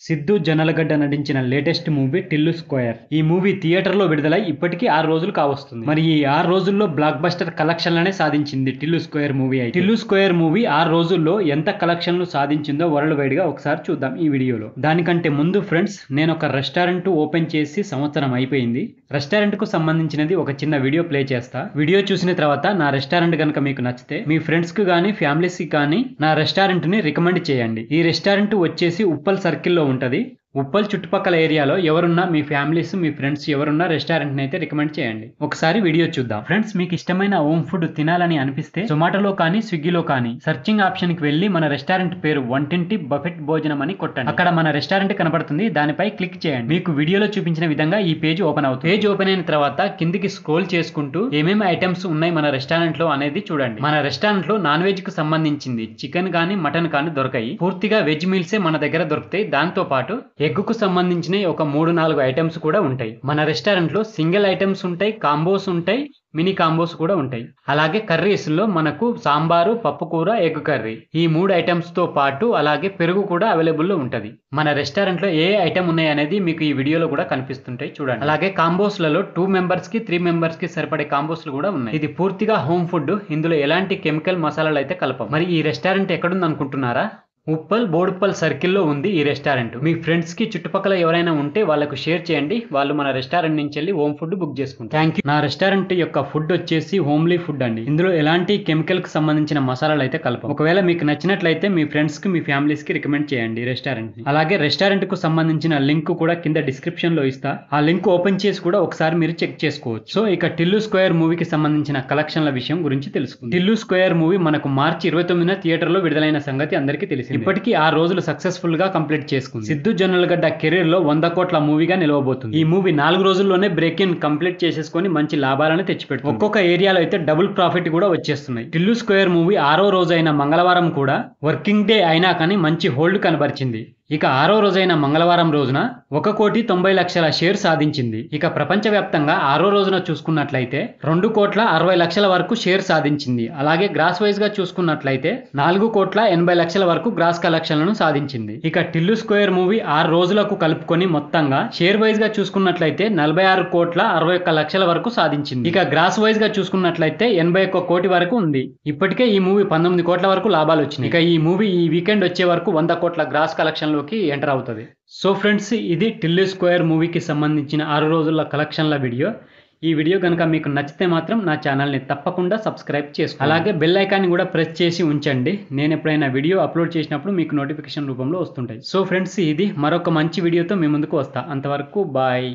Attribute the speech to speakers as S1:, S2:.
S1: సిద్ధు జొన్నలగడ్డ నటించిన latest movie Tillu square. ఈ movie థియేటర్లో విడుదలై ఇప్పటికీ 6 రోజులు కావస్తుంది. మరి ఈ 6 రోజుల్లో బ్లాక్ బస్టర్ కలెక్షన్లనే సాధించింది టిల్లు స్క్వేర్ మూవీ. అయితే టిల్లు స్క్వేర్ మూవీ 6 రోజుల్లో ఎంత కలెక్షన్లు సాధించిందో వరల్డ్ వైడ్ గా ఒకసారి చూద్దాం ఈ వీడియోలో. దానికంటే ముందు ఫ్రెండ్స్, నేను ఒక రెస్టారెంట్ ఓపెన్ చేసి సంవత్సరం అయిపోయింది. రెస్టారెంట్ కు సంబంధించినది ఒక చిన్న వీడియో ప్లే చేస్తా. వీడియో చూసిన తర్వాత నా రెస్టారెంట్ కనుక మీకు నచ్చితే మీ ఫ్రెండ్స్ కు గానీ ఫ్యామిలీస్ కి కానీ నా రెస్టారెంట్ ని రికమెండ్ చేయండి. ఈ రెస్టారెంట్ వచ్చేసి ఉప్పల్ సర్కిల్లో ఉంటది. ఉప్పల్ చుట్టుపక్కల ఏరియాలో ఎవరున్నా మీ ఫ్యామిలీస్ మీ ఫ్రెండ్స్ ఎవరున్నా రెస్టారెంట్ అయితే రికమెండ్ చేయండి. ఒకసారి వీడియో చూద్దాం. ఫ్రెండ్స్, మీకు ఇష్టమైన హోమ్ ఫుడ్ తినాలని అనిపిస్తే జొమాటోలో కానీ స్విగ్గీలో కానీ సర్చింగ్ ఆప్షన్ కి వెళ్లి మన రెస్టారెంట్ పేరు వంటింటి బఫెట్ భోజనం అని కొట్టండి. అక్కడ మన రెస్టారెంట్ కనబడుతుంది, దానిపై క్లిక్ చేయండి. మీకు వీడియోలో చూపించిన విధంగా ఈ పేజ్ ఓపెన్ అవుతుంది. పేజ్ ఓపెన్ అయిన తర్వాత కిందికి స్క్రోల్ చేసుకుంటూ ఏమేమి ఐటమ్స్ ఉన్నాయి మన రెస్టారెంట్ లో అనేది చూడండి. మన రెస్టారెంట్ లో నాన్ వెజ్ కు సంబంధించింది చికెన్ కానీ మటన్ కానీ దొరకాయి. పూర్తిగా వెజ్ మీల్సే మన దగ్గర దొరుకుతాయి. దాంతో పాటు ఎగ్ కు సంబంధించిన ఒక 3-4 ఐటమ్స్ కూడా ఉంటాయి. మన రెస్టారెంట్ లో సింగిల్ ఐటమ్స్ ఉంటాయి, కాంబోస్ ఉంటాయి, మినీ కాంబోస్ కూడా ఉంటాయి. అలాగే కర్రీస్ లో మనకు సాంబారు, పప్పు కూర, ఎగ్ కర్రీ, ఈ 3 ఐటమ్స్ తో పాటు అలాగే పెరుగు కూడా అవైలబుల్ లో ఉంటది. మన రెస్టారెంట్ లో ఏ ఐటమ్ ఉన్నాయి అనేది మీకు ఈ వీడియోలో కూడా కనిపిస్తుంటాయి చూడండి. అలాగే కాంబోస్ లలో 2 మెంబర్స్ కి 3 మెంబర్స్ కి సరిపడే కాంబోస్ కూడా ఉన్నాయి. ఇది పూర్తిగా హోమ్ ఫుడ్. ఇందులో ఎలాంటి కెమికల్ మసాలాలు అయితే కలపం. మరి ఈ రెస్టారెంట్ ఎక్కడుంది అనుకుంటున్నారా? ఉప్పల్ బోడుప్పల్ సర్కిల్లో ఉంది ఈ రెస్టారెంట్. మీ ఫ్రెండ్స్ కి చుట్టుపక్కల ఎవరైనా ఉంటే వాళ్ళకు షేర్ చేయండి. వాళ్ళు మన రెస్టారెంట్ నుంచి వెళ్ళి హోమ్ ఫుడ్ బుక్ చేసుకుంటారు. Thank you. నా రెస్టారెంట్ యొక్క ఫుడ్ వచ్చేసి హోమ్లీ ఫుడ్ అండి. ఇందులో ఎలాంటి కెమికల్ కి సంబంధించిన మసాలాలు అయితే కలపం. ఒకవేళ మీకు నచ్చినట్లయితే మీ ఫ్రెండ్స్ కి మీ ఫ్యామిలీస్ కి రికమెండ్ చేయండి రెస్టారెంట్ ని. అలాగే రెస్టారెంట్ కు సంబంధించిన లింక్ కూడా కింద డిస్క్రిప్షన్ లో ఇస్తా. ఆ లింక్ ఓపెన్ చేసి కూడా ఒకసారి మీరు చెక్ చేసుకోవచ్చు. సో ఇక టిల్లు స్క్వేర్ మూవీకి సంబంధించిన కలెక్షన్ల విషయం గురించి తెలుసుకుందాం. టిల్లు స్క్వేర్ మూవీ మనకు మార్చి 29న థియేటర్ లో విడుదలైన సంగతి అందరికీ తెలిసింది. ఇప్పటికీ 6 రోజులు సక్సెస్ఫుల్ గా కంప్లీట్ చేసుకుంది. సిద్ధు జొన్నలగడ్డ కెరీర్ లో 100 కోట్ల మూవీగా నిలవబోతుంది. ఈ మూవీ 4 రోజుల్లోనే బ్రేక్ ఇన్ కంప్లీట్ చేసేసుకొని మంచి లాభాలను తెచ్చిపెడుతుంది. ఒక్కొక్క ఏరియాలో అయితే డబుల్ ప్రాఫిట్ కూడా వచ్చేస్తున్నాయి. టిల్లు స్క్వేర్ మూవీ 6వ రోజు అయిన మంగళవారం కూడా వర్కింగ్ డే అయినా కానీ మంచి హోల్డ్ కనబరిచింది. ఇక 6వ రోజైన మంగళవారం రోజున 1,90,00,000 షేర్ సాధించింది. ఇక ప్రపంచవ్యాప్తంగా 6వ రోజున చూసుకున్నట్లయితే 2,60,00,000 వరకు షేర్ సాధించింది. అలాగే గ్రాస్ వైజ్ గా చూసుకున్నట్లయితే 4,80,00,000 వరకు గ్రాస్ కలెక్షన్లను సాధించింది. ఇక టిల్లు స్క్వేర్ మూవీ 6 రోజులకు కలుపుకొని మొత్తంగా షేర్ వైజ్ గా చూసుకున్నట్లయితే 46,61,00,000 వరకు సాధించింది. ఇక గ్రాస్ వైజ్ గా చూసుకున్నట్లయితే 81 కోటి వరకు ఉంది. ఇప్పటికే ఈ మూవీ 19 కోట్ల వరకు లాభాలు వచ్చినాయి. ఇక ఈ మూవీ ఈ వీకెండ్ వచ్చే వరకు 100 కోట్ల గ్రాస్ కలెక్షన్ లోకి ఎంటర్ అవుతుంది. సో ఫ్రెండ్స్, ఇది టిల్లు స్క్వేర్ మూవీకి సంబంధించిన 6 రోజుల కలెక్షన్ల వీడియో. ఈ వీడియో కనుక మీకు నచ్చితే మాత్రం నా ఛానల్ని తప్పకుండా సబ్స్క్రైబ్ చేసుకోండి. అలాగే బెల్ ఐకాన్ని కూడా ప్రెస్ చేసి ఉంచండి. నేను ఎప్పుడైనా వీడియో అప్లోడ్ చేసినప్పుడు మీకు నోటిఫికేషన్ రూపంలో వస్తుంటాయి. సో ఫ్రెండ్స్, ఇది మరొక మంచి వీడియోతో మీ ముందుకు వస్తా. అంతవరకు బాయ్.